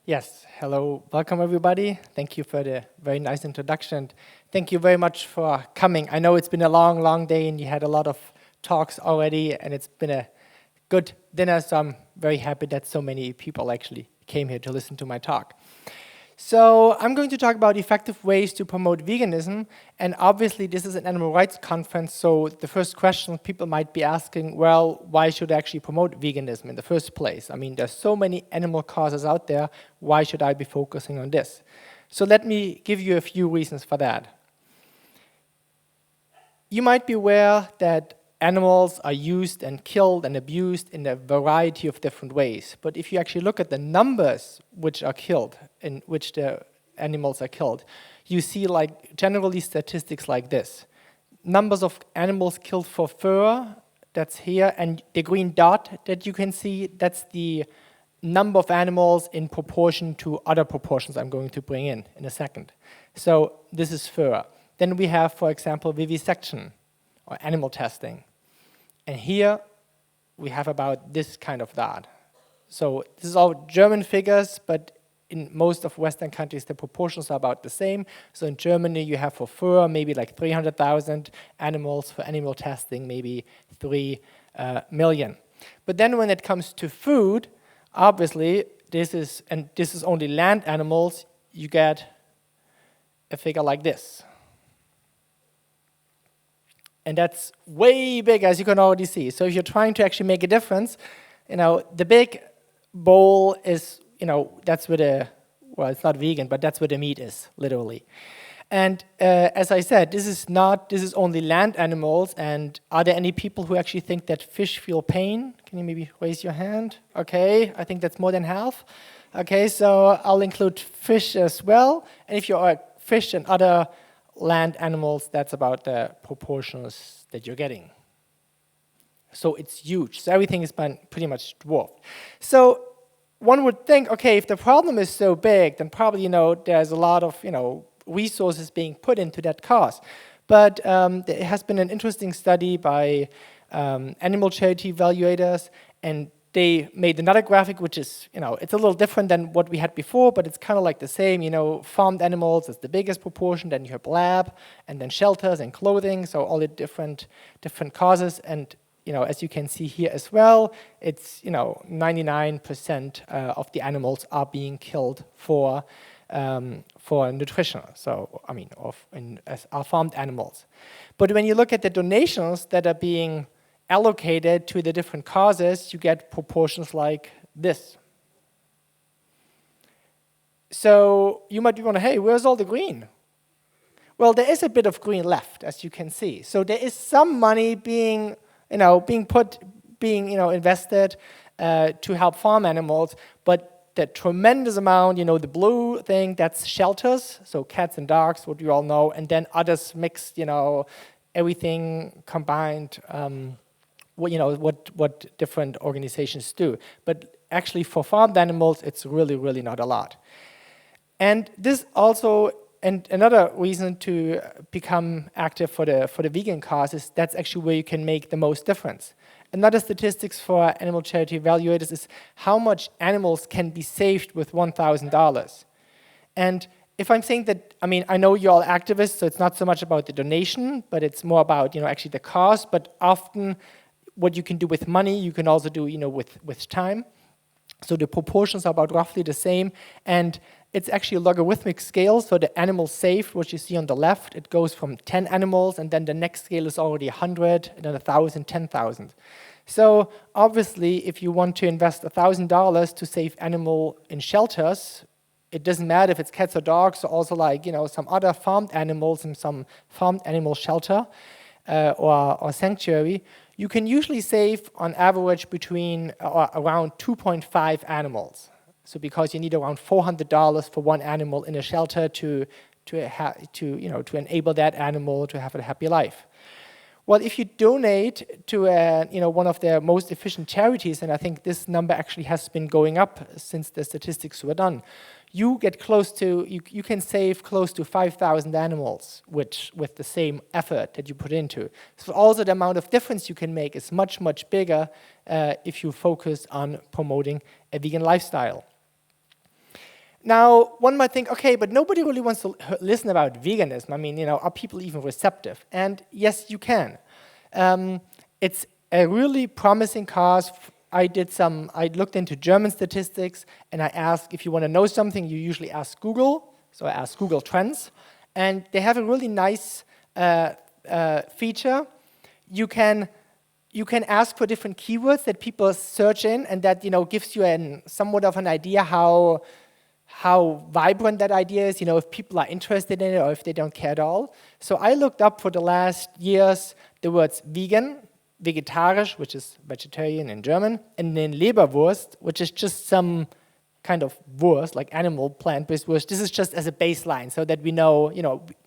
Yes, hello, welcome everybody. Thank you for the very nice introduction. Thank you very much for coming. I know it's been a long, long day and you had a lot of talks already and it's been a good dinner, so I'm very happy that so many people actually came here to listen to my talk. So I'm going to talk about effective ways to promote veganism, and obviously this is an animal rights conference, so the first question people might be asking, well, why should I actually promote veganism in the first place? I mean, there's so many animal causes out there, why should I be focusing on this? So let me give you a few reasons for that. You might be aware that animals are used and killed and abused in a variety of different ways. But if you actually look at the numbers which are killed, in which the animals are killed, you see like generally statistics like this. Numbers of animals killed for fur, that's here, and the green dot that you can see, that's the number of animals in proportion to other proportions I'm going to bring in a second. So this is fur. Then we have, for example, vivisection, or animal testing. And here we have about this kind of dot. So this is all German figures, but in most of Western countries the proportions are about the same. So in Germany you have for fur maybe like 300,000 animals, for animal testing maybe 3 million. But then when it comes to food, obviously this is only land animals, you get a figure like this. And that's way big, as you can already see. So if you're trying to actually make a difference, the big bowl is, that's where the, well, it's not vegan, but that's where the meat is, literally. And as I said, this is only land animals. And are there any people who actually think that fish feel pain? Can you maybe raise your hand? Okay, I think that's more than half. Okay, so I'll include fish as well. And if you're fish and other land animals, that's about the proportions that you're getting. So it's huge. So everything is pretty much dwarfed. So one would think, okay, if the problem is so big, then probably, there's a lot of, resources being put into that cause. But there has been an interesting study by animal charity evaluators, and they made another graphic, which is, it's a little different than what we had before, but it's kind of like the same, farmed animals is the biggest proportion, then you have lab, and then shelters and clothing, so all the different causes, and, as you can see here as well, it's, 99% of the animals are being killed for nutrition, so, I mean, as are farmed animals. But when you look at the donations that are being allocated to the different causes, you get proportions like this. So you might be wondering, hey, where's all the green? Well, there is a bit of green left, as you can see. So there is some money being invested to help farm animals, but the tremendous amount, the blue thing, that's shelters, so cats and dogs, what you all know, and then others mixed, everything combined. What different organizations do. But actually for farmed animals, it's really, really not a lot. And this also, and another reason to become active for the vegan cause is that's actually where you can make the most difference. Another statistics for animal charity evaluators is how much animals can be saved with $1,000. And if I'm saying that, I mean, I know you're all activists, so it's not so much about the donation, but it's more about, actually the cost, but often what you can do with money, you can also do, with time. So the proportions are about roughly the same, and it's actually a logarithmic scale, so the animal saved, which you see on the left, it goes from 10 animals, and then the next scale is already 100, and then 1,000, 10,000. So obviously, if you want to invest $1,000 to save animal in shelters, it doesn't matter if it's cats or dogs, or also like, some other farmed animals in some farmed animal shelter or sanctuary, you can usually save on average between around 2.5 animals. So because you need around $400 for one animal in a shelter to enable that animal to have a happy life. Well, if you donate to one of the most efficient charities, and I think this number actually has been going up since the statistics were done, you get close to, you can save close to 5,000 animals, which with the same effort that you put into. So also the amount of difference you can make is much, much bigger if you focus on promoting a vegan lifestyle. Now, one might think, okay, but nobody really wants to listen about veganism. I mean, are people even receptive? And yes, you can. It's a really promising cause. I looked into German statistics, and I asked, if you want to know something, you usually ask Google. So I asked Google Trends, and they have a really nice feature. You can ask for different keywords that people search in, and that gives you somewhat of an idea how vibrant that idea is, if people are interested in it or if they don't care at all. So I looked up for the last years the words vegan, vegetarisch, which is vegetarian in German, and then Leberwurst, which is just some kind of wurst, like animal plant-based wurst. This is just as a baseline so that we know,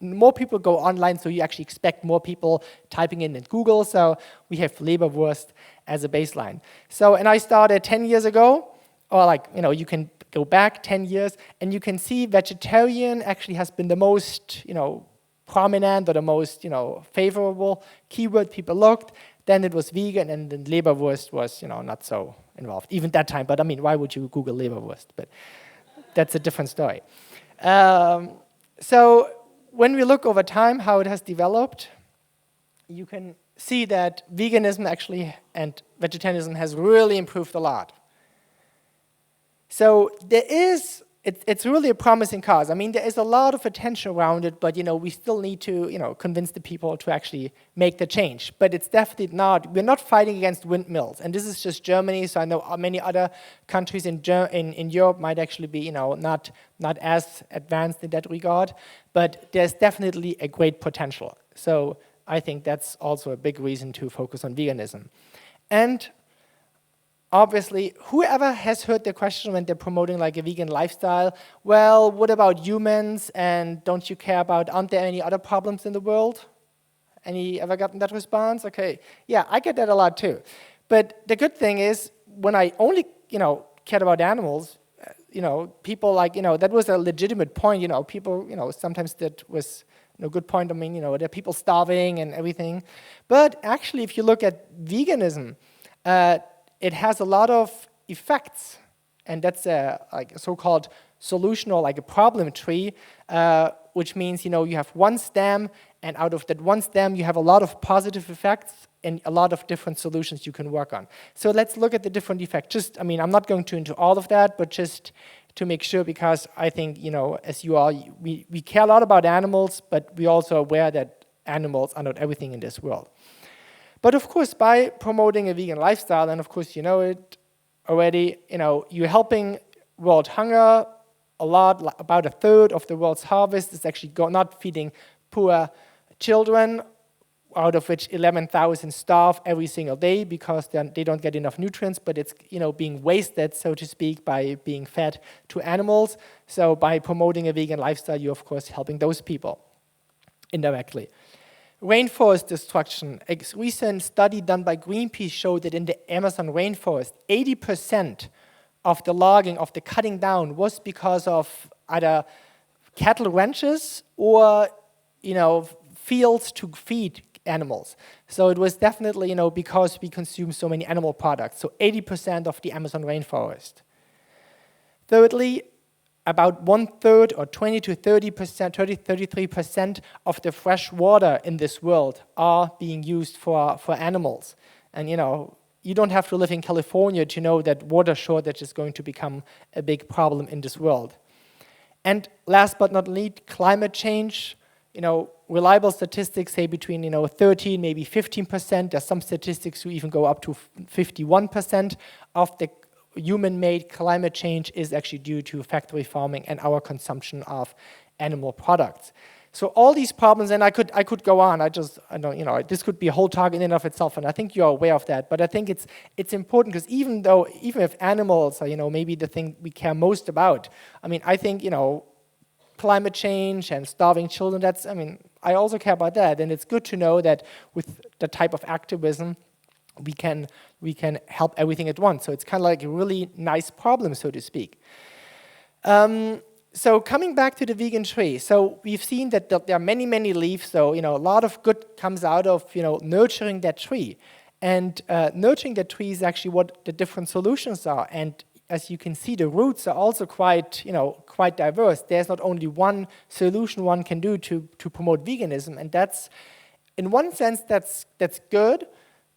more people go online, so you actually expect more people typing in Google. So we have Leberwurst as a baseline. So, and I started 10 years ago, or you can go back 10 years, and you can see vegetarian actually has been the most, prominent or the most, favorable keyword people looked. Then it was vegan, and then Leberwurst was, not so involved, even that time. But I mean, why would you Google Leberwurst? But that's a different story. So when we look over time how it has developed, you can see that veganism actually and vegetarianism has really improved a lot. So it's really a promising cause. I mean, there is a lot of attention around it, but we still need to convince the people to actually make the change. But it's definitely not. We're not fighting against windmills, and this is just Germany. So I know many other countries in Europe might actually be not as advanced in that regard. But there's definitely a great potential. So I think that's also a big reason to focus on veganism. And obviously, whoever has heard the question when they're promoting a vegan lifestyle, well, what about humans, and don't you care about, aren't there any other problems in the world? Any ever gotten that response? Okay, yeah, I get that a lot too. But the good thing is, when I only, cared about animals, people that was a legitimate point, people, sometimes that was a good point. I mean, there are people starving and everything. But actually, if you look at veganism, it has a lot of effects, and that's a so-called solution or a problem tree, which means you have one stem, and out of that one stem you have a lot of positive effects and a lot of different solutions you can work on. So let's look at the different effects. I'm not going into all of that, but just to make sure, because I think as you are, we care a lot about animals, but we're also aware that animals are not everything in this world. But of course, by promoting a vegan lifestyle, and of course you know it already, you're helping world hunger a lot. About a third of the world's harvest is actually not feeding poor children, out of which 11,000 starve every single day because they don't get enough nutrients, but it's being wasted, so to speak, by being fed to animals. So by promoting a vegan lifestyle, you're of course helping those people indirectly. Rainforest destruction. A recent study done by Greenpeace showed that in the Amazon rainforest, 80% of the logging, of the cutting down, was because of either cattle ranches or fields to feed animals. So it was definitely because we consume so many animal products. So 80% of the Amazon rainforest. Thirdly, about 1/3 or 20 to 30%, 33% of the fresh water in this world are being used for animals. And you don't have to live in California to know that water shortage is going to become a big problem in this world. And last but not least, climate change. Reliable statistics say between 13, maybe 15%. There's some statistics who even go up to 51% of the human-made climate change is actually due to factory farming and our consumption of animal products. So all these problems, and I could go on. I don't, this could be a whole talk in and of itself, and I think you're aware of that. But I think it's important because even if animals are maybe the thing we care most about, I think climate change and starving children. I also care about that, and it's good to know that with the type of activism, we can help everything at once. So it's kind of like a really nice problem, so to speak. So coming back to the vegan tree, so we've seen that there are many, many leaves. So a lot of good comes out of nurturing that tree, and nurturing that tree is actually what the different solutions are. And as you can see, the routes are also quite, quite diverse. There's not only one solution one can do to promote veganism, and that's, in one sense, that's good,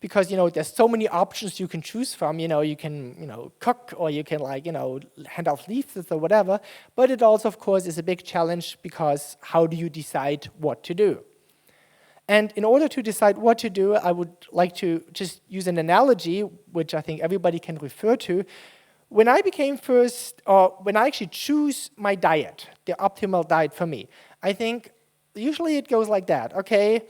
because there's so many options you can choose from. You can cook, or you can hand off leaflets or whatever. But it also, of course, is a big challenge, because how do you decide what to do? And in order to decide what to do, I would like to just use an analogy, which I think everybody can refer to. When I when I actually choose my diet, the optimal diet for me, I think usually it goes like that. Okay,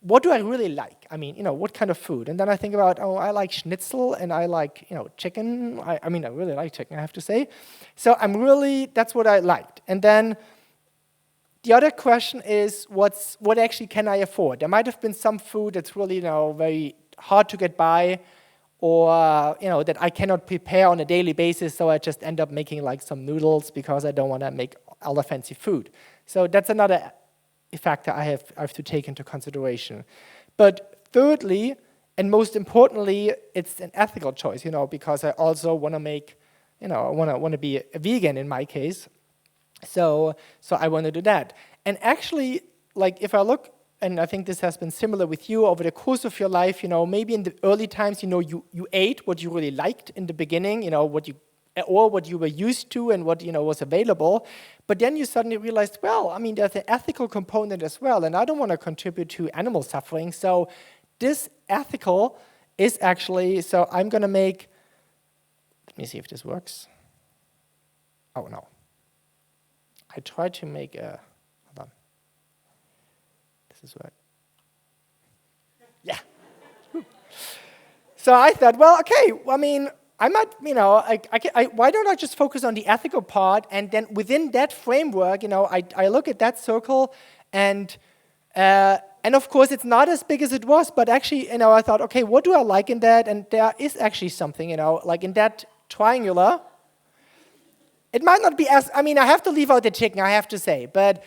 what do I really like? I mean, what kind of food? And then I think about, oh, I like schnitzel, and I like, chicken. I really like chicken, I have to say. So that's what I liked. And then the other question is, what actually can I afford? There might have been some food that's really, very hard to get by, or, that I cannot prepare on a daily basis, so I just end up making some noodles because I don't want to make all the fancy food. So that's another factor I have to take into consideration. But thirdly, and most importantly, it's an ethical choice, because I also want to make, I want to be a vegan in my case. So I want to do that. And actually, if I look, and I think this has been similar with you over the course of your life, maybe in the early times, you ate what you really liked in the beginning, what you were used to and what, was available. But then you suddenly realized, well, there's an ethical component as well, and I don't want to contribute to animal suffering. So this ethical is actually, so I'm going to make, let me see if this works. Oh, no. I tried to make a, hold on. This is right. Yeah. So I thought, well, okay, I might, why don't I just focus on the ethical part, and then within that framework, I look at that circle, and of course it's not as big as it was, but actually, I thought, okay, what do I like in that? And there is actually something, like in that triangular. It might not be as, I have to leave out the chicken, I have to say, but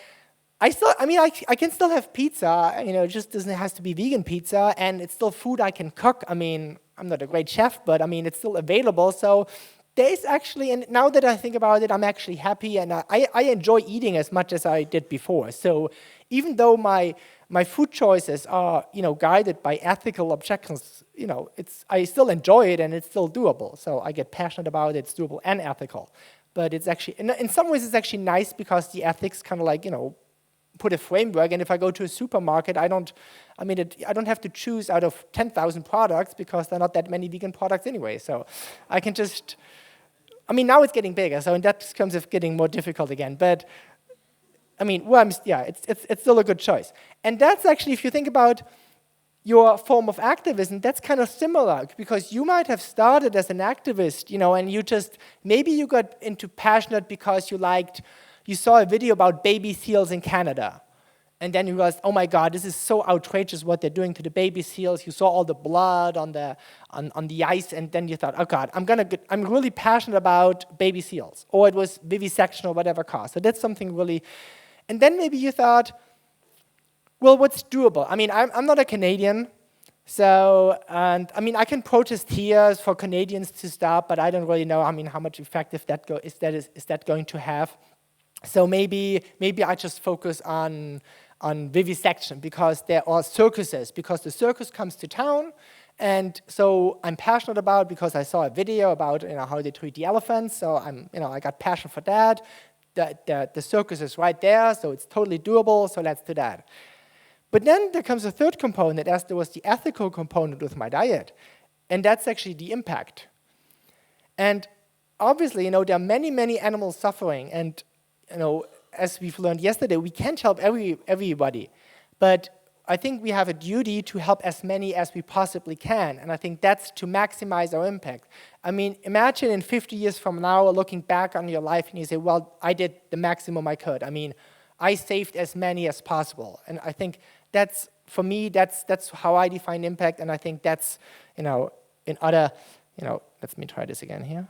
I can still have pizza, it just doesn't have to be vegan pizza, and it's still food I can cook. I'm not a great chef, but it's still available. So there's actually, and now that I think about it, I'm actually happy, and I enjoy eating as much as I did before. So even though my food choices are, guided by ethical objections, I still enjoy it, and it's still doable. So I get passionate about it, it's doable and ethical. But it's actually, in some ways, it's actually nice, because the ethics kind of put a framework. And if I go to a supermarket, I don't have to choose out of 10,000 products, because there are not that many vegan products anyway. So I can just, now it's getting bigger. So in that terms, it's getting more difficult again. But it's still a good choice. And that's actually, if you think about your form of activism, that's kind of similar, because you might have started as an activist, and maybe you got into passionate because you saw a video about baby seals in Canada, and then you realized, oh my God, this is so outrageous what they're doing to the baby seals. You saw all the blood on the ice, and then you thought, oh God, I'm really passionate about baby seals, or it was vivisection or whatever cause. So that's something really, and then maybe you thought, well, what's doable? I'm not a Canadian, so, and I can protest here for Canadians to stop, but I don't really know, how much effect is that going to have. So maybe I just focus on vivisection, because there are circuses, because the circus comes to town, and so I'm passionate about, because I saw a video about how they treat the elephants, so I got passion for that. The circus is right there, so it's totally doable, so let's do that. But then there comes a third component, as there was the ethical component with my diet, and that's actually the impact. And obviously, there are many, many animals suffering, and as we've learned yesterday, we can't help everybody, but I think we have a duty to help as many as we possibly can, and I think that's to maximize our impact. Imagine in 50 years from now, looking back on your life, and you say, well, I did the maximum I could. I saved as many as possible, and I think that's, for me, that's how I define impact, and I think that's, in other, let me try this again here.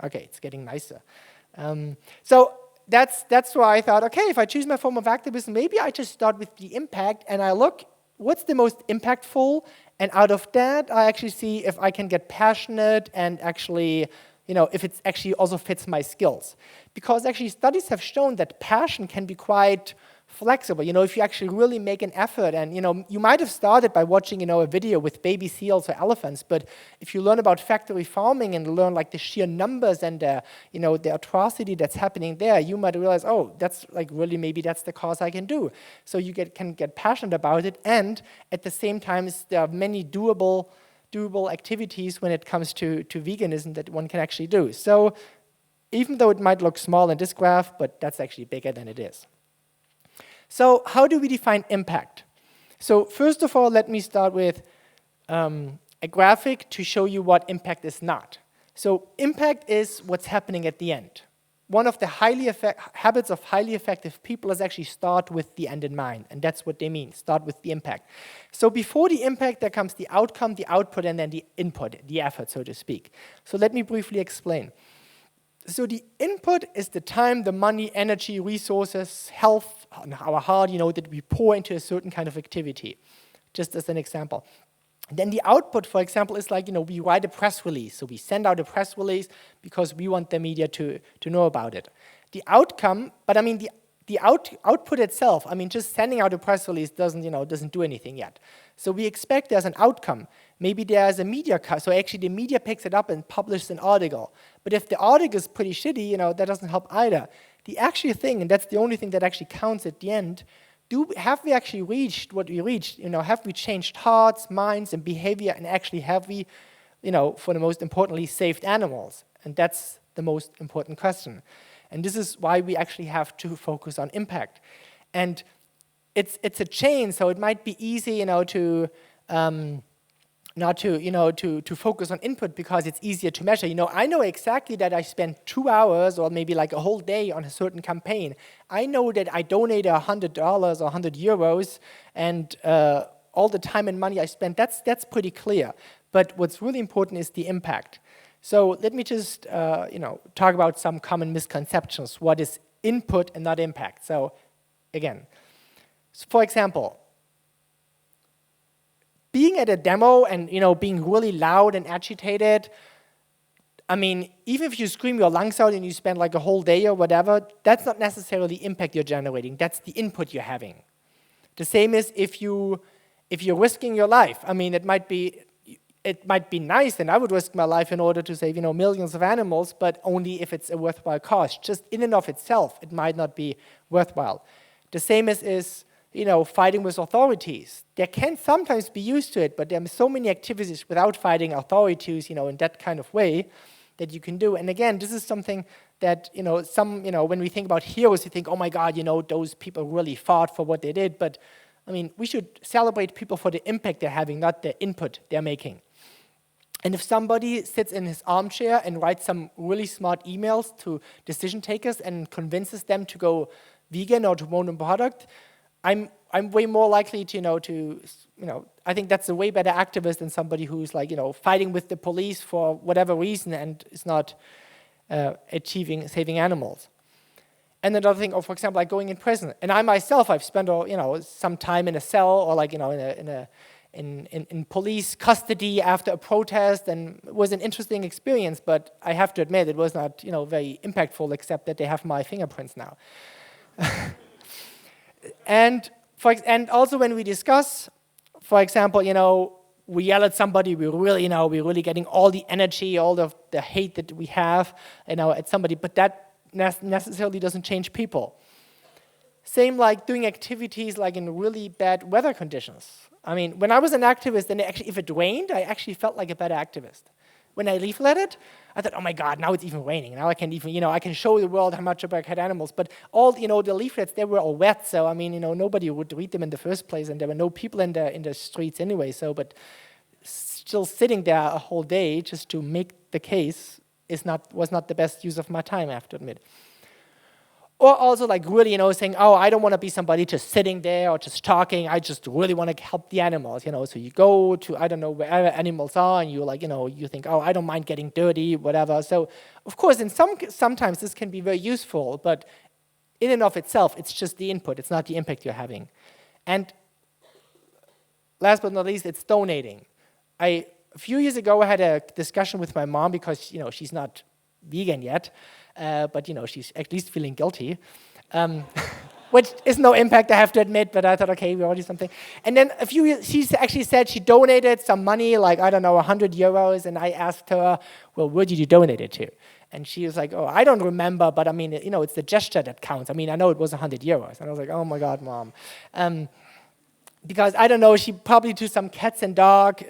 Okay, it's getting nicer. So that's why I thought, okay, if I choose my form of activism, maybe I just start with the impact, and I look what's the most impactful? And out of that, I actually see if I can get passionate and actually, if it actually also fits my skills. Because actually studies have shown that passion can be quite flexible, if you actually really make an effort. And, you might have started by watching, a video with baby seals or elephants, but if you learn about factory farming and learn like the sheer numbers and, the atrocity that's happening there, you might realize, oh, that's like really maybe that's the cause I can do. So you can get passionate about it, and at the same time, there are many doable activities when it comes to veganism that one can actually do. So even though it might look small in this graph, but that's actually bigger than it is. So how do we define impact? So first of all, let me start with a graphic to show you what impact is not. So impact is what's happening at the end. One of the habits of highly effective people is actually start with the end in mind, and that's what they mean, start with the impact. So before the impact, there comes the outcome, the output, and then the input, the effort, so to speak. So let me briefly explain. So the input is the time, the money, energy, resources, health, our heart, that we pour into a certain kind of activity, just as an example. Then the output, for example, is like, we write a press release. So we send out a press release because we want the media to know about it. The outcome, but I mean, the output itself, I mean, just sending out a press release doesn't do anything yet. So we expect there's an outcome. Maybe there's a media cut, so actually the media picks it up and publishes an article. But if the article is pretty shitty, that doesn't help either. The actual thing, and that's the only thing that actually counts at the end, have we actually reached what we reached? Have we changed hearts, minds, and behavior, and actually have we, for the most importantly, saved animals? And that's the most important question. And this is why we actually have to focus on impact. And it's a chain, so it might be easy, not to focus on input because it's easier to measure. I know exactly that I spent 2 hours or maybe like a whole day on a certain campaign. I know that I donated $100 or 100 euros, and all the time and money I spent, that's pretty clear. But what's really important is the impact. So let me just talk about some common misconceptions. What is input and not impact? So again, for example, being at a demo and being really loud and agitated, I mean, even if you scream your lungs out and you spend like a whole day or whatever, that's not necessarily the impact you're generating. That's the input you're having. The same is if you're risking your life. I mean, it might be nice, and I would risk my life in order to save millions of animals, but only if it's a worthwhile cost. Just in and of itself, it might not be worthwhile. The same is fighting with authorities. There can sometimes be used to it, but there are so many activities without fighting authorities, in that kind of way that you can do. And again, this is something that, when we think about heroes, you think, oh my God, those people really fought for what they did. But I mean, we should celebrate people for the impact they're having, not the input they're making. And if somebody sits in his armchair and writes some really smart emails to decision takers and convinces them to go vegan or to own a product, I'm way more likely to I think that's a way better activist than somebody who's like, fighting with the police for whatever reason and is not saving animals. And another thing, for example, like going in prison. And I myself, I've spent some time in a cell or like in police custody after a protest, and it was an interesting experience. But I have to admit, it was not very impactful, except that they have my fingerprints now. And also when we discuss, for example, we yell at somebody, we're really getting all the energy, all the hate that we have, at somebody, but that necessarily doesn't change people. Same like doing activities like in really bad weather conditions. I mean, when I was an activist, and if it rained, I actually felt like a better activist. When I leafleted, I thought, oh my God, now it's even raining. Now I can even, I can show the world how much I had animals. But all, the leaflets, they were all wet. So, I mean, nobody would read them in the first place. And there were no people in the streets anyway. So, but still sitting there a whole day just to make the case was not the best use of my time, I have to admit. Or also like really, saying, oh, I don't want to be somebody just sitting there or just talking. I just really want to help the animals, So you go to, I don't know, wherever animals are, and you like, you think, oh, I don't mind getting dirty, whatever. So of course, sometimes this can be very useful, but in and of itself, it's just the input. It's not the impact you're having. And last but not least, it's donating. A few years ago, I had a discussion with my mom because, she's not vegan yet, but, she's at least feeling guilty. Which is no impact, I have to admit, but I thought, okay, we ought to do something. And then a few years, she actually said she donated some money, like, I don't know, 100 euros, and I asked her, well, where did you donate it to? And she was like, oh, I don't remember, but I mean, it's the gesture that counts. I mean, I know it was 100 euros. And I was like, oh my God, Mom. Because I don't know, she probably to some cats and dog,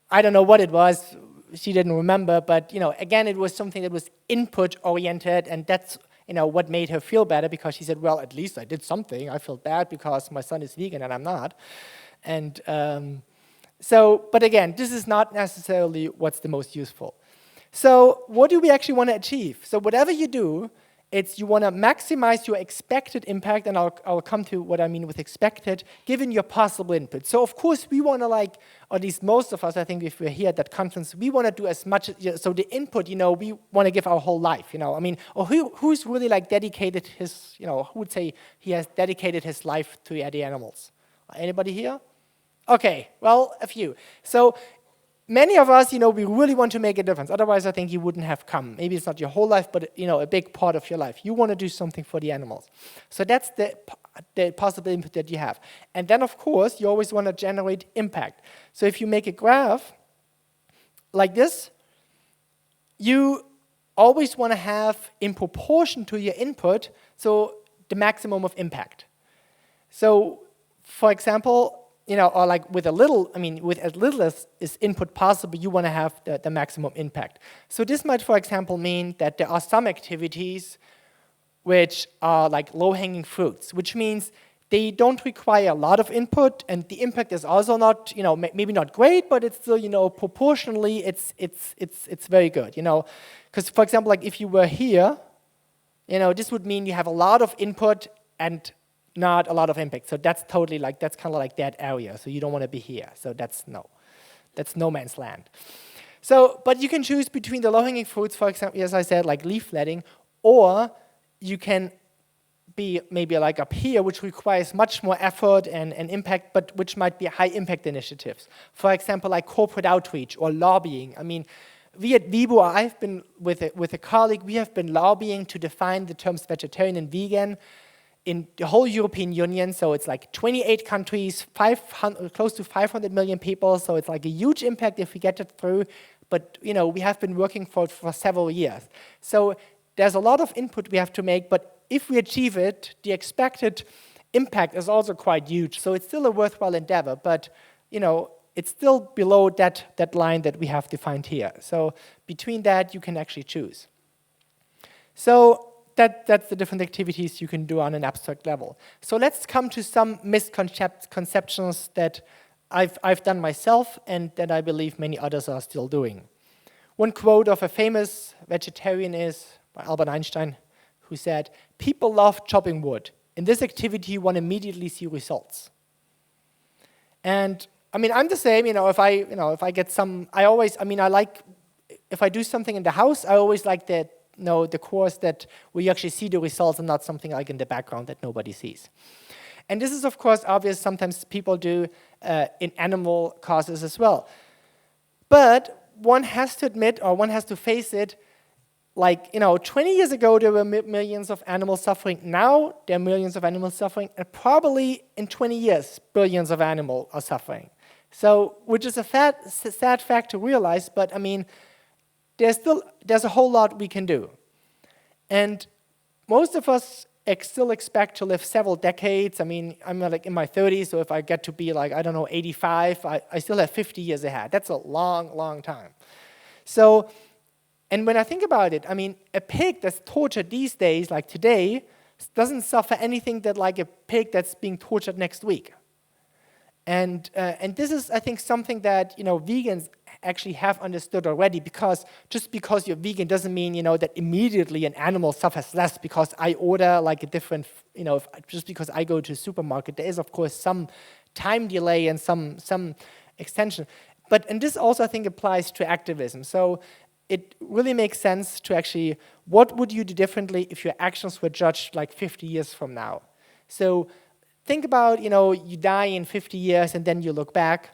I don't know what it was, she didn't remember, but again, it was something that was input oriented, and that's what made her feel better, because she said, well, at least I did something. I feel bad because my son is vegan and I'm not. And but again, this is not necessarily what's the most useful. So what do we actually want to achieve? So whatever you do, you want to maximize your expected impact, and I'll come to what I mean with expected, given your possible input. So of course we want to, or at least most of us, I think if we're here at that conference, we want to do as much, so the input, we want to give our whole life, I mean, or who's really dedicated his, who would say he has dedicated his life to the animals? Anybody here? Okay, well, a few. So many of us, we really want to make a difference. Otherwise, I think you wouldn't have come. Maybe it's not your whole life, but, a big part of your life. You want to do something for the animals. So that's the possible input that you have. And then, of course, you always want to generate impact. So if you make a graph like this, you always want to have, in proportion to your input, so the maximum of impact. So, for example, or with as little as is input possible, you want to have the maximum impact. So this might, for example, mean that there are some activities which are like low-hanging fruits, which means they don't require a lot of input, and the impact is also not, maybe not great, but it's still, proportionally, it's very good, Because, for example, if you were here, this would mean you have a lot of input and not a lot of impact. So that's totally that's kind of like that area. So you don't want to be here. So that's no man's land. So, but you can choose between the low-hanging fruits, for example, as I said, like leaf letting, or you can be maybe up here, which requires much more effort and impact, but which might be high-impact initiatives. For example, like corporate outreach or lobbying. I mean, we at Vibo, I've been with a colleague, we have been lobbying to define the terms vegetarian and vegan in the whole European Union. So it's 28 countries, close to 500 million people. So it's a huge impact if we get it through. But we have been working for it for several years. So there's a lot of input we have to make. But if we achieve it, the expected impact is also quite huge. So it's still a worthwhile endeavor. But it's still below that line that we have defined here. So between that, you can actually choose. So that's the different activities you can do on an abstract level. So let's come to some misconceptions that I've done myself and that I believe many others are still doing. One quote of a famous vegetarian is by Albert Einstein, who said, "People love chopping wood. In this activity, one immediately see results." And I mean, I'm the same. If I get some, I like if I do something in the house, I always like that. The course that where you actually see the results and not something like in the background that nobody sees. And this is, of course, obvious. Sometimes people do in animal causes as well. But one has to admit, or one has to face it, 20 years ago, there were millions of animals suffering. Now, there are millions of animals suffering. And probably in 20 years, billions of animals are suffering. So, which is a sad fact to realize, but I mean, there's a whole lot we can do. And most of us still expect to live several decades. I mean, I'm in my 30s, so if I get to be 85, I still have 50 years ahead. That's a long, long time. So, and when I think about it, I mean, a pig that's tortured these days, like today, doesn't suffer anything that a pig that's being tortured next week. And this is, I think, something that vegans actually have understood already, because just because you're vegan doesn't mean that immediately an animal suffers less because I order a different, just because I go to a supermarket. There is, of course, some time delay and some extension. And this also, I think, applies to activism. So it really makes sense to actually, what would you do differently if your actions were judged 50 years from now? So think about, you die in 50 years and then you look back,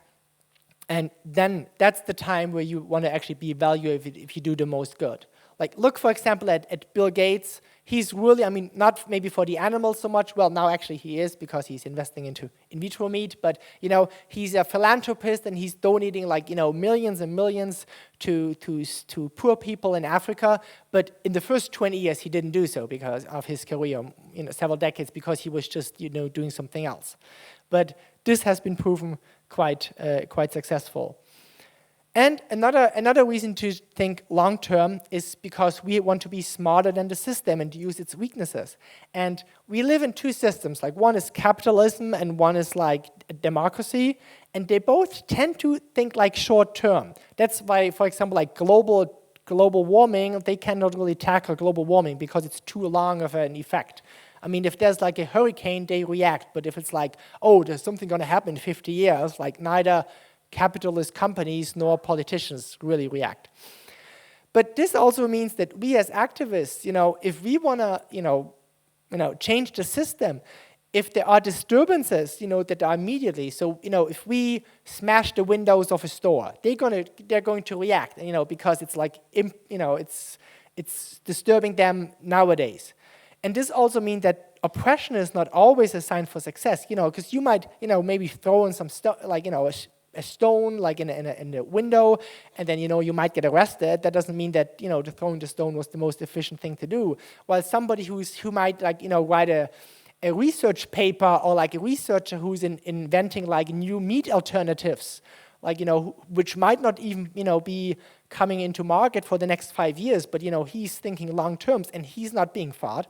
and then that's the time where you want to actually be evaluated if you do the most good. Like, look, for example, at Bill Gates. He's really, not maybe for the animals so much. Well, now actually he is, because he's investing into in vitro meat. But, he's a philanthropist, and he's donating millions and millions to poor people in Africa. But in the first 20 years, he didn't do so because of his career, several decades, because he was just, doing something else. But this has been proven quite successful. And another reason to think long-term is because we want to be smarter than the system and use its weaknesses. And we live in two systems. Like, one is capitalism and one is like democracy. And they both tend to think like short-term. That's why, for example, like global warming, they cannot really tackle global warming because it's too long of an effect. If there's like a hurricane, they react. But if it's like, oh, there's something going to happen in 50 years, like neither capitalist companies nor politicians really react. But this also means that we as activists, if we want to, change the system, if there are disturbances, that are immediately, so, if we smash the windows of a store, they're going to react, because it's like, it's disturbing them nowadays. And this also means that oppression is not always a sign for success, because you might, maybe throw in some stuff, like, a stone, like in the window, and then, you might get arrested. That doesn't mean that, throwing the stone was the most efficient thing to do. While somebody who might, like, write a research paper, or like a researcher who's inventing like new meat alternatives, like, which might not even, be coming into market for the next 5 years, but, he's thinking long terms and he's not being fought.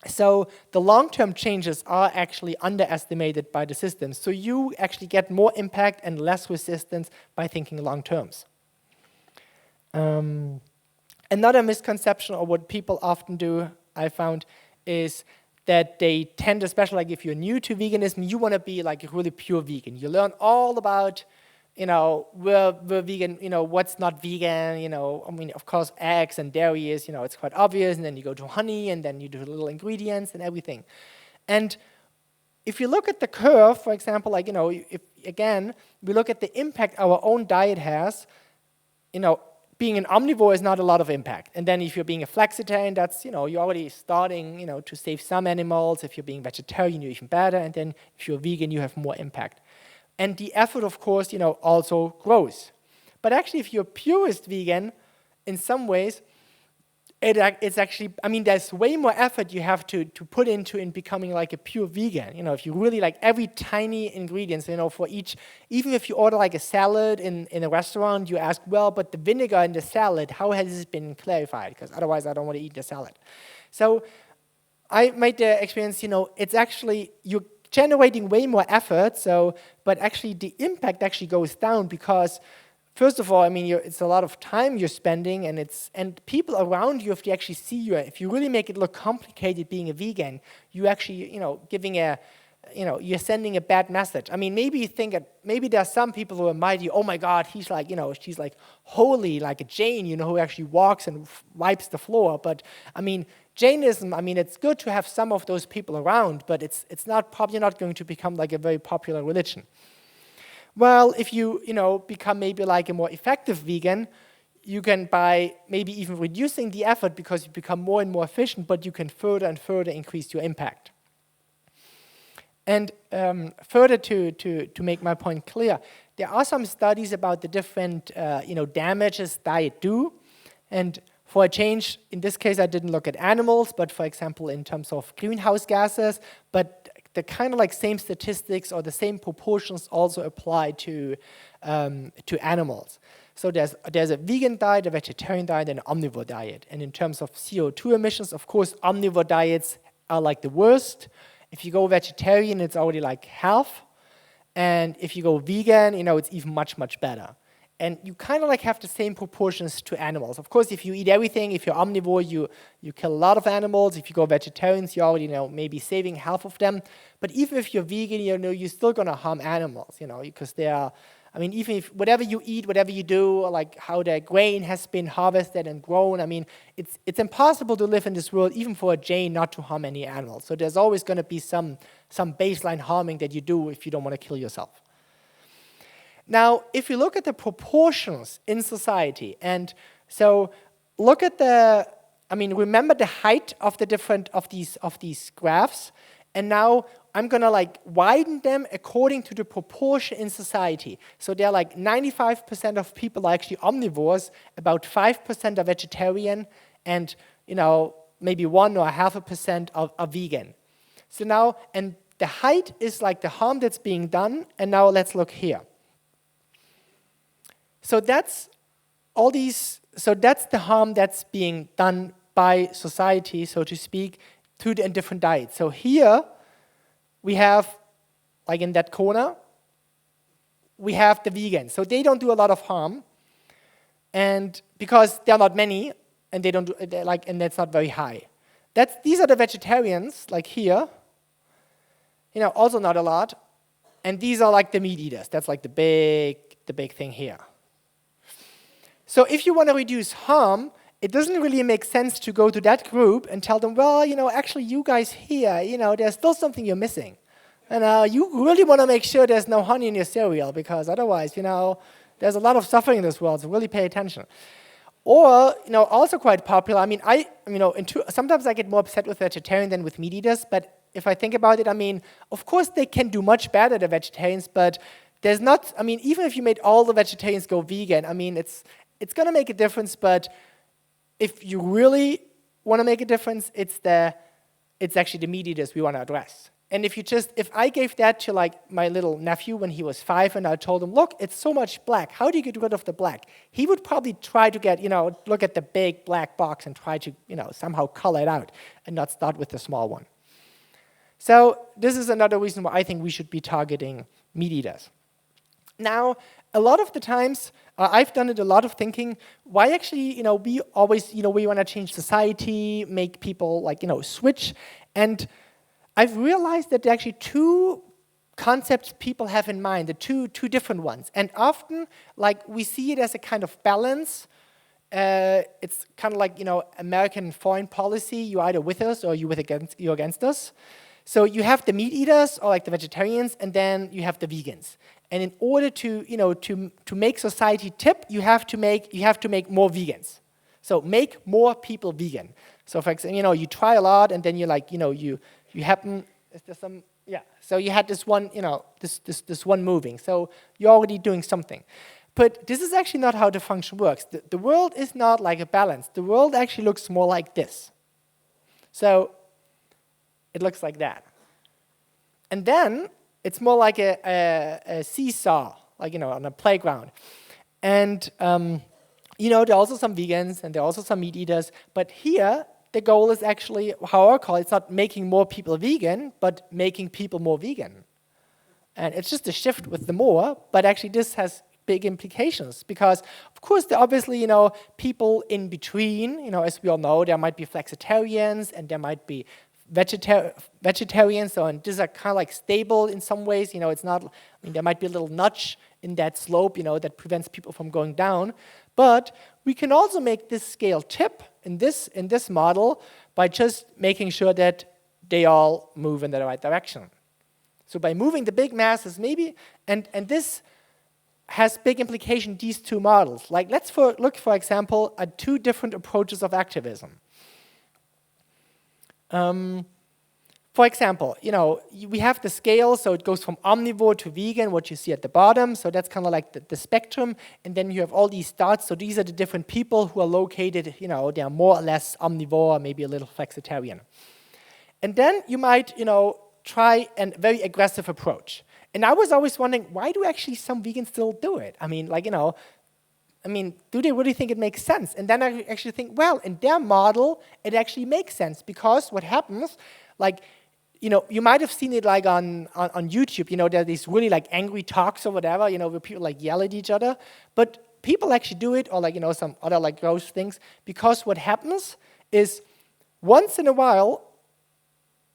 So the long-term changes are actually underestimated by the system. So you actually get more impact and less resistance by thinking long terms. Another misconception, or what people often do, I found, is that they tend, especially like if you're new to veganism, you want to be like a really pure vegan. You learn all about, we're vegan, what's not vegan, of course, eggs and dairy is, it's quite obvious, and then you go to honey, and then you do little ingredients and everything. And if you look at the curve, for example, like, if, again, we look at the impact our own diet has, being an omnivore is not a lot of impact. And then if you're being a flexitarian, that's, you're already starting, to save some animals. If you're being vegetarian, you're even better. And then if you're vegan, you have more impact. And the effort, of course, also grows. But actually, if you're a purist vegan, in some ways, it's actually, there's way more effort you have to put into in becoming like a pure vegan. If you really like every tiny ingredient, for each, even if you order like a salad in a restaurant, you ask, well, but the vinegar in the salad, how has this been clarified? Because otherwise I don't want to eat the salad. So I made the experience, it's actually, you're generating way more effort, but actually the impact actually goes down because, first of all, it's a lot of time you're spending, and people around you, if they actually see you, if you really make it look complicated being a vegan, you actually, you're sending a bad message. Maybe you think that maybe there are some people who are mighty, oh my God, he's like, she's like holy, like a Jain, who actually walks and wipes the floor. But Jainism, it's good to have some of those people around, but it's probably not going to become like a very popular religion. Well, if you, become maybe like a more effective vegan, you can, by maybe even reducing the effort because you become more and more efficient, but you can further and further increase your impact. And further to make my point clear, there are some studies about the different, damages diet do. And for a change, in this case, I didn't look at animals, but for example, in terms of greenhouse gases, but the kind of like same statistics or the same proportions also apply to animals. So there's a vegan diet, a vegetarian diet, and an omnivore diet. And in terms of CO2 emissions, of course, omnivore diets are like the worst. If you go vegetarian, it's already like half. And if you go vegan, it's even much, much better. And you kind of like have the same proportions to animals. Of course, if you eat everything, if you're omnivore, you kill a lot of animals. If you go vegetarians, you're already, maybe saving half of them. But even if you're vegan, you're still going to harm animals, because they are, I mean, even if whatever you eat, whatever you do, like how the grain has been harvested and grown, I mean, it's impossible to live in this world, even for a Jain, not to harm any animals. So there's always going to be some baseline harming that you do if you don't want to kill yourself. Now, if you look at the proportions in society, and so look at remember the height of the different of these graphs, and now I'm gonna like widen them according to the proportion in society. So they're like 95% of people are actually omnivores, about 5% are vegetarian, and maybe 1 or 0.5% are vegan. So now, and the height is like the harm that's being done, and now let's look here. So that's all these. So that's the harm that's being done by society, so to speak, to the different diets. So here we have, like in that corner, we have the vegans. So they don't do a lot of harm, and because there are not many, and they don't do and that's not very high. These are the vegetarians, like here. Also not a lot, and these are like the meat eaters. That's like the big thing here. So if you want to reduce harm, it doesn't really make sense to go to that group and tell them, well, actually you guys here, there's still something you're missing. And you really want to make sure there's no honey in your cereal, because otherwise, there's a lot of suffering in this world, so really pay attention. Or, also quite popular, sometimes I get more upset with vegetarians than with meat eaters, but if I think about it, of course they can do much better, the vegetarians, but there's not, even if you made all the vegetarians go vegan, it's going to make a difference, but if you really want to make a difference, it's actually the meat eaters we want to address. And if I gave that to like my little nephew when he was 5, and I told him, look, it's so much black, how do you get rid of the black? He would probably try to look at the big black box and try to, somehow color it out and not start with the small one. So this is another reason why I think we should be targeting meat eaters. Now, a lot of the times, I've done it a lot of thinking, why actually, we always, we want to change society, make people switch. And I've realized that there are actually 2 concepts people have in mind, the two different ones. And often, we see it as a kind of balance. It's kind of like, American foreign policy. You're either with us or you're against us. So you have the meat eaters, or like the vegetarians, and then you have the vegans. And in order to make society tip, you have to make more vegans. So make more people vegan. So for example, you try a lot, and then you happen. Is there some? Yeah. So you had this one, this one moving. So you're already doing something. But this is actually not how the function works. The world is not like a balance. The world actually looks more like this. So it looks like that. And then it's more like a seesaw, on a playground. And, there are also some vegans, and there are also some meat eaters. But here, the goal is actually, how I call it, it's not making more people vegan, but making people more vegan. And it's just a shift with the more, but actually this has big implications. Because, of course, there are obviously, people in between. As we all know, there might be flexitarians, and there might be vegetarians, so, and these are kind of like stable in some ways. It's not, there might be a little nudge in that slope, that prevents people from going down. But we can also make this scale tip in this model by just making sure that they all move in the right direction. So by moving the big masses, maybe, and this has big implication, these 2 models. Like, let's look, for example, at 2 different approaches of activism. For example, we have the scale, so it goes from omnivore to vegan, what you see at the bottom. So that's kind of like the spectrum. And then you have all these dots. So these are the different people who are located, they are more or less omnivore, maybe a little flexitarian. And then you might, try a very aggressive approach. And I was always wondering, why do actually some vegans still do it? Do they really think it makes sense? And then I actually think, well, in their model, it actually makes sense, because what happens, you might have seen it on YouTube, there are these really angry talks or whatever, where people yell at each other. But people actually do it, or some other gross things, because what happens is once in a while,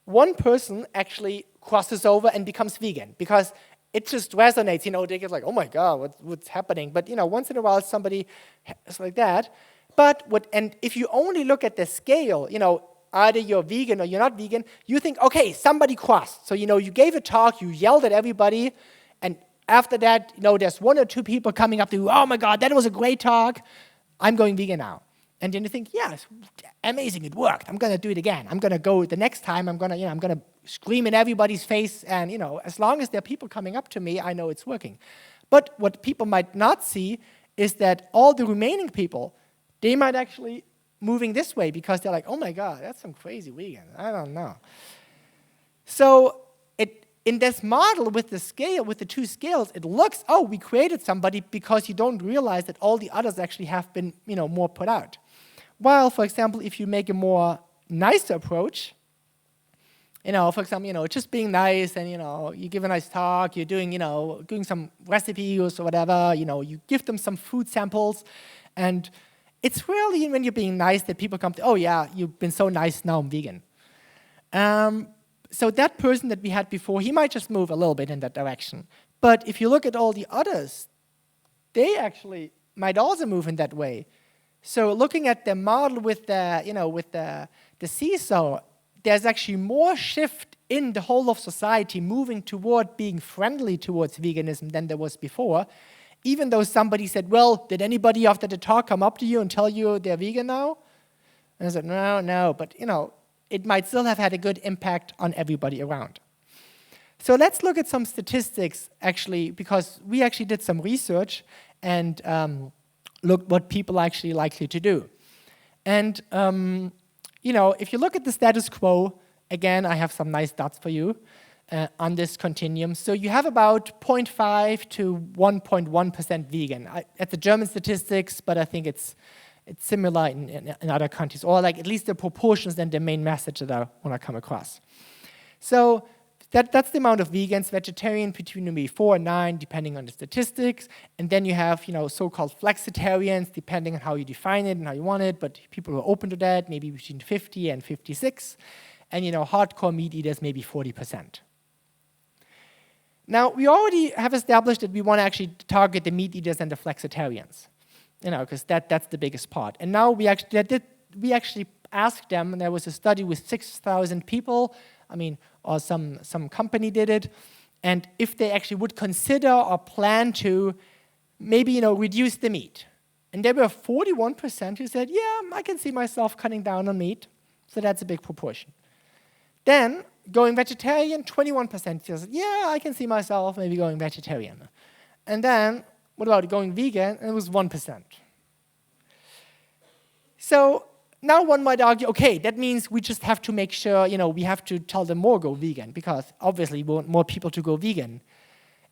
one person actually crosses over and becomes vegan, because it just resonates, they get like, oh my God, what's happening? But, once in a while somebody is like that. But and if you only look at the scale, either you're vegan or you're not vegan, you think, okay, somebody crossed. So, you gave a talk, you yelled at everybody, and after that, there's 1 or 2 people coming up to you, oh my God, that was a great talk, I'm going vegan now. And then you think, yeah, it's amazing, it worked. I'm going to do it again. I'm going to go the next time, I'm going to scream in everybody's face, and, as long as there are people coming up to me, I know it's working. But what people might not see is that all the remaining people, they might actually moving this way because they're like, oh my God, that's some crazy vegan. I don't know. So in this model with the scale, with the 2 scales, it looks, oh, we created somebody, because you don't realize that all the others actually have been, more put out. While, for example, if you make a more nicer approach, for example, just being nice and, you give a nice talk, you're doing, doing some recipes or whatever, you give them some food samples, and it's really when you're being nice that people come to, oh yeah, you've been so nice, now I'm vegan. So that person that we had before, he might just move a little bit in that direction. But if you look at all the others, they actually might also move in that way. So looking at the model with the seesaw, there's actually more shift in the whole of society moving toward being friendly towards veganism than there was before. Even though somebody said, well, did anybody after the talk come up to you and tell you they're vegan now? And I said, no, but it might still have had a good impact on everybody around. So let's look at some statistics, actually, because we actually did some research and looked what people are actually likely to do. And, if you look at the status quo, again, I have some nice dots for you on this continuum. So you have about 0.5 to 1.1% vegan. At the German statistics, but I think it's similar in other countries, or like at least the proportions and the main message that I want to come across. So that's the amount of vegans, vegetarian between maybe 4 and 9, depending on the statistics. And then you have, so-called flexitarians, depending on how you define it and how you want it, but people who are open to that, maybe between 50 and 56. And, hardcore meat eaters, maybe 40%. Now, we already have established that we want to actually target the meat eaters and the flexitarians, because that's the biggest part. And now we actually asked them, and there was a study with 6,000 people, or some company did it, and if they actually would consider or plan to maybe, reduce the meat. And there were 41% who said, yeah, I can see myself cutting down on meat, so that's a big proportion. Then, going vegetarian, 21% says, yeah, I can see myself maybe going vegetarian. And then, what about going vegan? And it was 1%. So now one might argue, okay, that means we just have to make sure, we have to tell them more go vegan, because obviously we want more people to go vegan.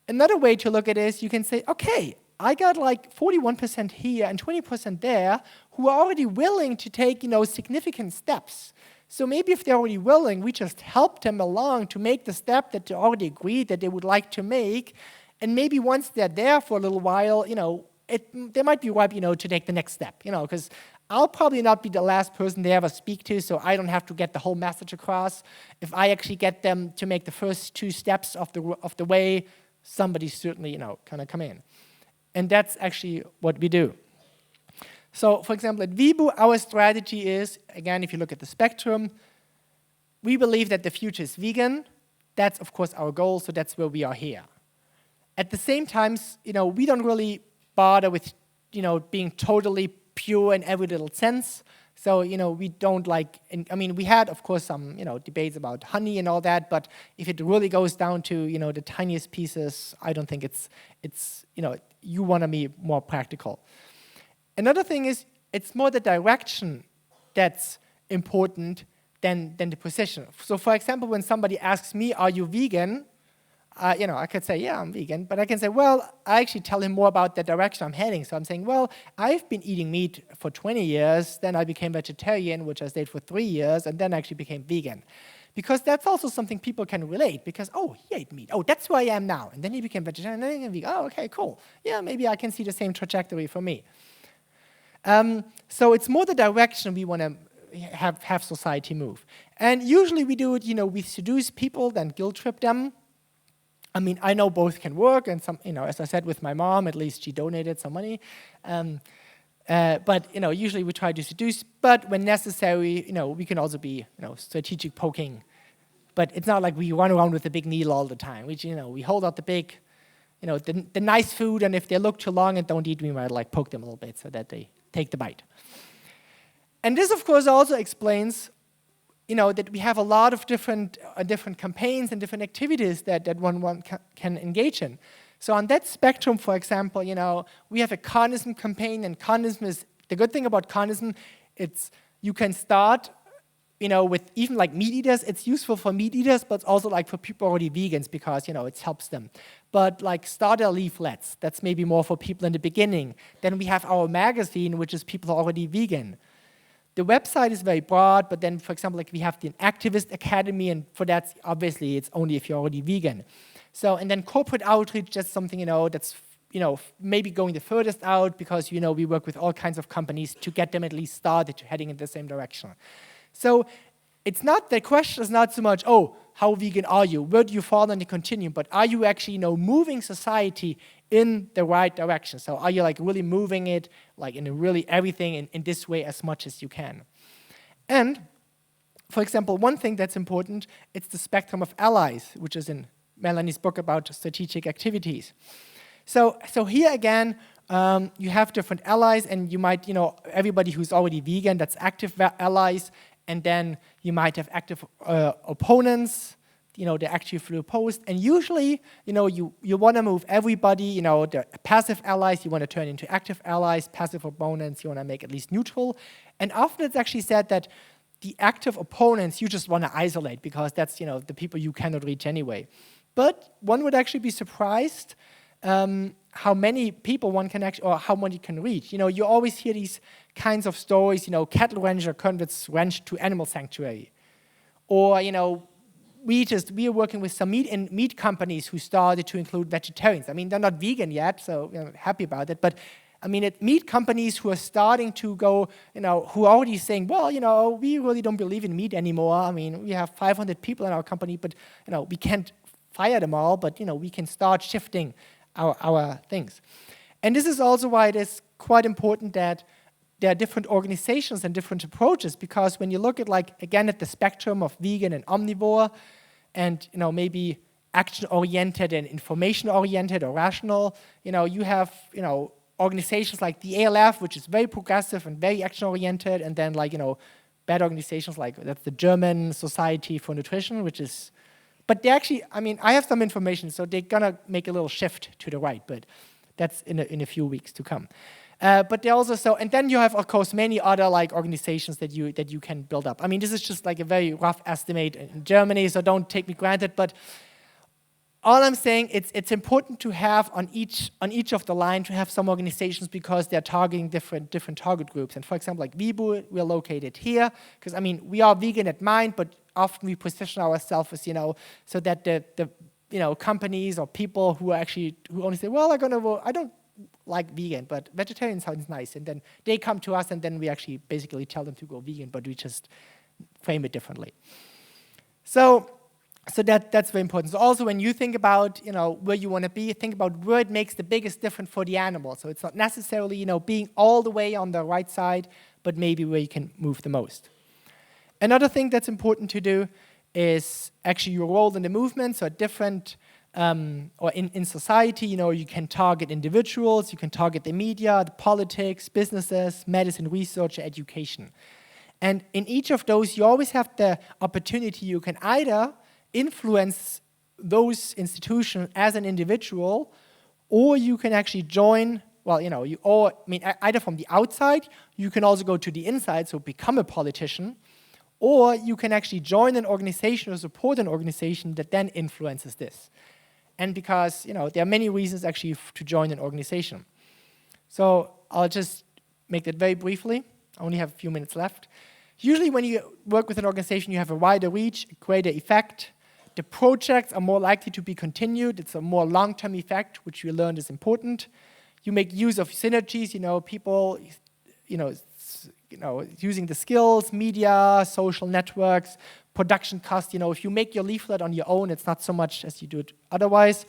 Another way to look at it is you can say, okay, I got like 41% here and 20% there who are already willing to take, significant steps. So maybe if they're already willing, we just help them along to make the step that they already agreed that they would like to make. And maybe once they're there for a little while, they might be ripe, to take the next step, because I'll probably not be the last person they ever speak to, so I don't have to get the whole message across. If I actually get them to make the first 2 steps of the way, somebody certainly, kind of come in. And that's actually what we do. So, for example, at Vibu, our strategy is, again, if you look at the spectrum, we believe that the future is vegan. That's, of course, our goal, so that's where we are here. At the same time, we don't really bother with, being totally pure in every little sense. So, we don't like, we had, of course, some, debates about honey and all that, but if it really goes down to, the tiniest pieces, I don't think it's you want to be more practical. Another thing is, it's more the direction that's important than the position. So, for example, when somebody asks me, are you vegan? I could say, yeah, I'm vegan, but I can say, well, I actually tell him more about the direction I'm heading. So I'm saying, well, I've been eating meat for 20 years, then I became vegetarian, which I stayed for 3 years, and then I actually became vegan. Because that's also something people can relate, because, oh, he ate meat. Oh, that's who I am now. And then he became vegetarian, and then he became vegan. Oh, okay, cool. Yeah, maybe I can see the same trajectory for me. So it's more the direction we want to have society move. And usually we do it, we seduce people, then guilt trip them. I mean, I know both can work, and some, as I said with my mom, at least she donated some money. But usually we try to seduce. But when necessary, we can also be, strategic poking. But it's not like we run around with a big needle all the time. We hold out the big, the nice food, and if they look too long and don't eat, we might like poke them a little bit so that they take the bite. And this, of course, also explains, that we have a lot of different campaigns and different activities that one can engage in. So on that spectrum, for example, we have a carnism campaign, and carnism is, the good thing about carnism, you can start, with even like meat eaters. It's useful for meat eaters, but also like for people already vegans because, it helps them. But like starter leaflets, that's maybe more for people in the beginning. Then we have our magazine, which is people already vegan. The website is very broad, but then, for example, like we have the Activist Academy, and for that, obviously, it's only if you're already vegan. So, and then corporate outreach, that's something, that's, maybe going the furthest out because, we work with all kinds of companies to get them at least started heading in the same direction. So it's not, the question is not so much, oh, how vegan are you? Where do you fall on the continuum? But are you actually, moving society in the right direction? So are you like really moving it like in really everything in this way as much as you can? And for example, one thing that's important, it's the spectrum of allies, which is in Melanie's book about strategic activities. So here again, you have different allies, and you might, everybody who's already vegan, that's active allies, and then you might have active opponents, they actually feel opposed. And usually, you want to move everybody, the passive allies, you want to turn into active allies, passive opponents, you want to make at least neutral. And often it's actually said that the active opponents you just want to isolate because that's, the people you cannot reach anyway. But one would actually be surprised how many people one can actually, or how many can reach. You always hear these kinds of stories, cattle rancher converts ranch to animal sanctuary. Or, we are working with some meat companies who started to include vegetarians. I mean, they're not vegan yet, so happy about it. But I mean, meat companies who are starting to go, who are already saying, well, we really don't believe in meat anymore. I mean, we have 500 people in our company, but we can't fire them all. But we can start shifting our things. And this is also why it is quite important that there are different organizations and different approaches, because when you look at, again, at the spectrum of vegan and omnivore, and, maybe action-oriented and information-oriented or rational, you have, organizations like the ALF, which is very progressive and very action-oriented, and then, bad organizations like that's the German Society for Nutrition, which is, but they actually, I mean, I have some information, so they're gonna make a little shift to the right, but that's in a few weeks to come. But they also and then you have, of course, many other organizations that you can build up. I mean, this is just a very rough estimate in Germany, so don't take me granted. But all I'm saying, it's important to have on each of the line to have some organizations because they're targeting different target groups. And for example, like Vibu, we're located here because I mean we are vegan at Mind, but often we position ourselves as so that the companies or people who only say, well, I don't like vegan, but vegetarian sounds nice. And then they come to us, and then we actually basically tell them to go vegan, but we just frame it differently. So that's very important. So also when you think about, where you want to be, think about where it makes the biggest difference for the animal. So it's not necessarily, being all the way on the right side, but maybe where you can move the most. Another thing that's important to do is actually your role in the movement. So different or in society, you can target individuals, you can target the media, the politics, businesses, medicine, research, education. And in each of those, you always have the opportunity, you can either influence those institutions as an individual, or you can actually join, either from the outside, you can also go to the inside, so become a politician, or you can actually join an organization or support an organization that then influences this. And because, there are many reasons actually to join an organization. So I'll just make that very briefly. I only have a few minutes left. Usually when you work with an organization, you have a wider reach, a greater effect. The projects are more likely to be continued. It's a more long-term effect, which we learned is important. You make use of synergies, people, using the skills, media, social networks, production cost. If you make your leaflet on your own, it's not so much as you do it otherwise.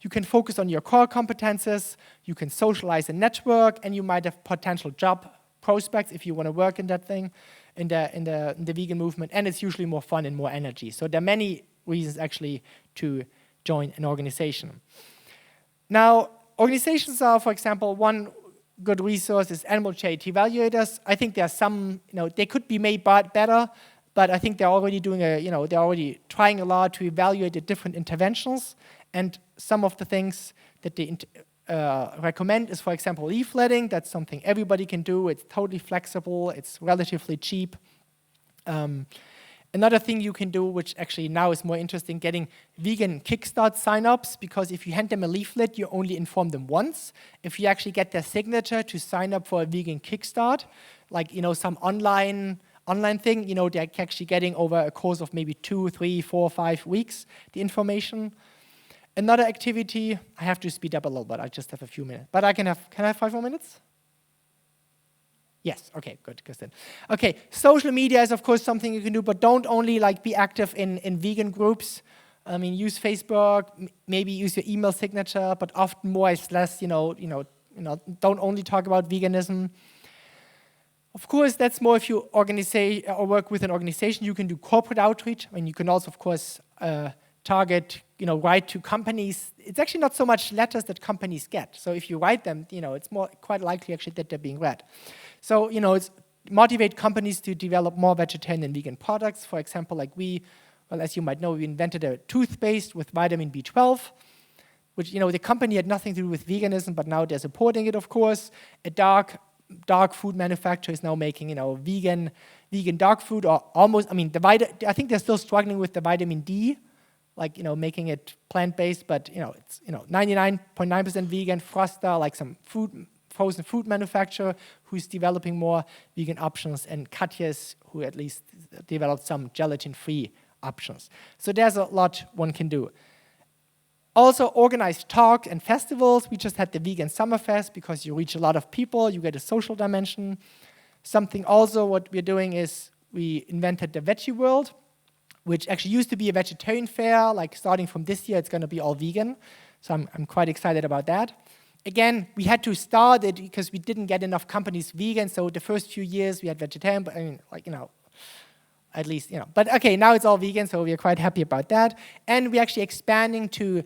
You can focus on your core competences, you can socialize and network, and you might have potential job prospects if you want to work in that thing, in the vegan movement, and it's usually more fun and more energy. So there are many reasons actually to join an organization. Now, organizations are, for example, one good resource is animal charity evaluators. I think there are some, they could be made better, but I think they're already doing they're already trying a lot to evaluate the different interventions. And some of the things that they recommend is, for example, leafletting. That's something everybody can do. It's totally flexible. It's relatively cheap. Another thing you can do, which actually now is more interesting, getting vegan Kickstart signups, because if you hand them a leaflet, you only inform them once. If you actually get their signature to sign up for a vegan Kickstart, like some online thing, they're actually getting over a course of maybe 2, 3, 4, 5 weeks the information. Another activity, I have to speed up a little bit, I just have a few minutes. But can I have 5 more minutes? Yes, okay, good, Kristen. Okay, social media is of course something you can do, but don't only be active in vegan groups. I mean, use Facebook, maybe use your email signature, but often more is less, don't only talk about veganism. Of course, that's more if you work with an organization. You can do corporate outreach. I mean, you can also, of course, target, write to companies. It's actually not so much letters that companies get. So if you write them, it's quite likely actually that they're being read. So, it's motivate companies to develop more vegetarian and vegan products. For example, as you might know, we invented a toothpaste with vitamin B12, which, the company had nothing to do with veganism, but now they're supporting it, of course. A dog food manufacturer is now making, vegan dog food, or almost, I think they're still struggling with the vitamin D, making it plant-based, but, it's, 99.9% vegan. Froster, some frozen food manufacturer who's developing more vegan options, and Katjes, who at least developed some gelatin-free options. So there's a lot one can do. Also organize talks and festivals. We just had the Vegan Summerfest because you reach a lot of people, you get a social dimension. Something also what we're doing is we invented the Veggie World, which actually used to be a vegetarian fair. Starting from this year, it's going to be all vegan. So I'm quite excited about that. Again, we had to start it because we didn't get enough companies vegan. So the first few years we had vegetarian, but at least, But okay, now it's all vegan, so we're quite happy about that. And we're actually expanding to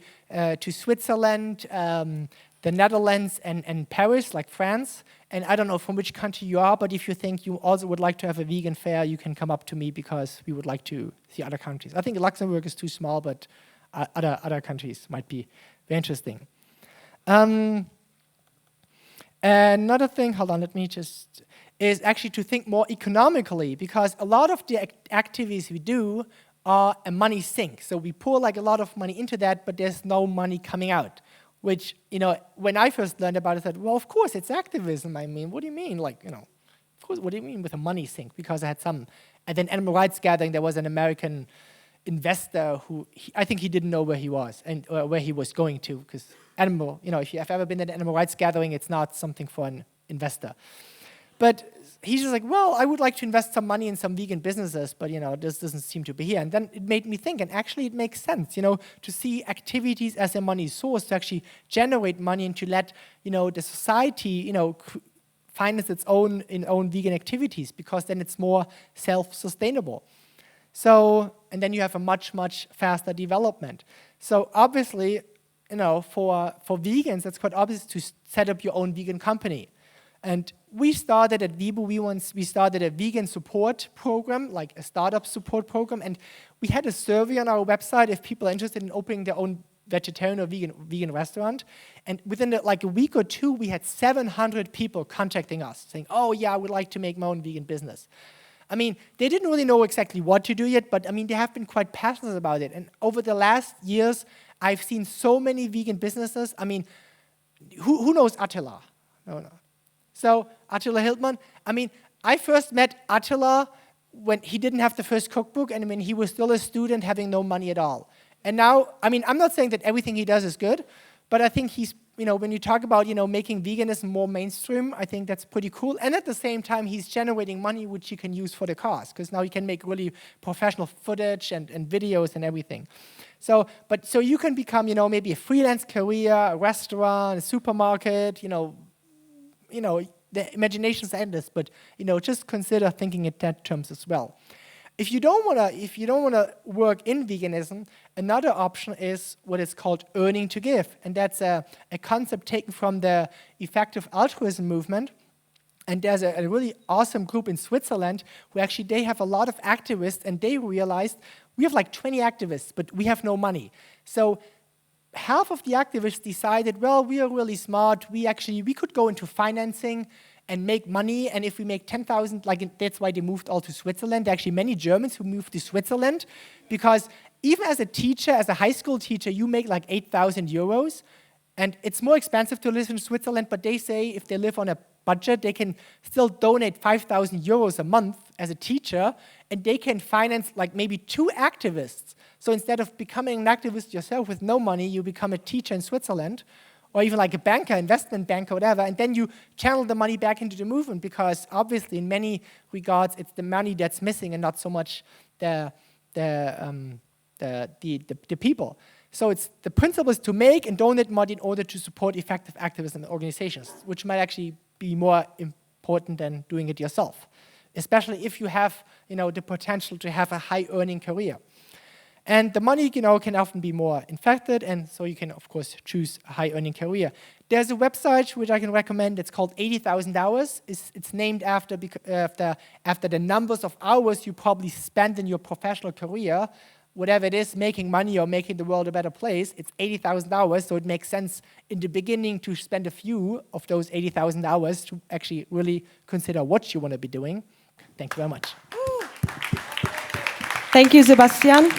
Switzerland, the Netherlands, and Paris, like France. And I don't know from which country you are, but if you think you also would like to have a vegan fair, you can come up to me because we would like to see other countries. I think Luxembourg is too small, but other countries might be very interesting. Another thing, hold on, is actually to think more economically, because a lot of the activities we do are a money sink. So we pour a lot of money into that, but there's no money coming out. Which, when I first learned about it, I said, well, of course, it's activism. I mean, what do you mean? Of course, what do you mean with a money sink? Because I had at an animal rights gathering, there was an American investor who, I think he didn't know where he was and where he was going to, because if you have ever been at an animal rights gathering, it's not something for an investor. But he's just well, I would like to invest some money in some vegan businesses, but this doesn't seem to be here. And then it made me think, and actually it makes sense, to see activities as a money source, to actually generate money and to let, the society, finance its own vegan activities, because then it's more self-sustainable. So, and then you have a much, much faster development. So obviously, for vegans, it's quite obvious to set up your own vegan company. And we started at Vibu, we started a vegan support program, like a startup support program, and we had a survey on our website if people are interested in opening their own vegetarian or vegan restaurant. And within a week or two, we had 700 people contacting us saying, oh yeah, I would like to make my own vegan business. I mean, they didn't really know exactly what to do yet, but I mean, they have been quite passionate about it. And over the last years, I've seen so many vegan businesses. I mean, who knows Attila? No. So Attila Hildmann, I mean, I first met Attila when he didn't have the first cookbook, and I mean, he was still a student having no money at all. And now, I mean, I'm not saying that everything he does is good, but I think he's when you talk about, making veganism more mainstream, I think that's pretty cool. And at the same time, he's generating money which he can use for the cause, because now he can make really professional footage and videos and everything. So you can become, maybe a freelance career, a restaurant, a supermarket, the imagination's endless, but, just consider thinking in that terms as well. If you don't wanna work in veganism, another option is what is called earning to give, and that's a concept taken from the effective altruism movement. And there's a really awesome group in Switzerland who actually they have a lot of activists, and they realized we have like 20 activists, but we have no money. So half of the activists decided, well, we are really smart. We could go into financing and make money, and if we make 10,000, that's why they moved all to Switzerland. There are actually many Germans who moved to Switzerland, because even as a teacher, as a high school teacher, you make like 8,000 euros, and it's more expensive to live in Switzerland, but they say if they live on a budget, they can still donate 5,000 euros a month as a teacher, and they can finance like maybe 2 activists. So instead of becoming an activist yourself with no money, you become a teacher in Switzerland, or even like a banker, investment banker, whatever, and then you channel the money back into the movement, because obviously in many regards it's the money that's missing and not so much the people. So it's the principle is to make and donate money in order to support effective activism organizations, which might actually be more important than doing it yourself, especially if you have the potential to have a high earning career. And the money, can often be more invested, and so you can, of course, choose a high-earning career. There's a website which I can recommend. It's called 80,000 Hours. It's named after the numbers of hours you probably spend in your professional career, whatever it is, making money or making the world a better place. It's 80,000 hours, so it makes sense in the beginning to spend a few of those 80,000 hours to actually really consider what you want to be doing. Thank you very much. Thank you, Sebastian.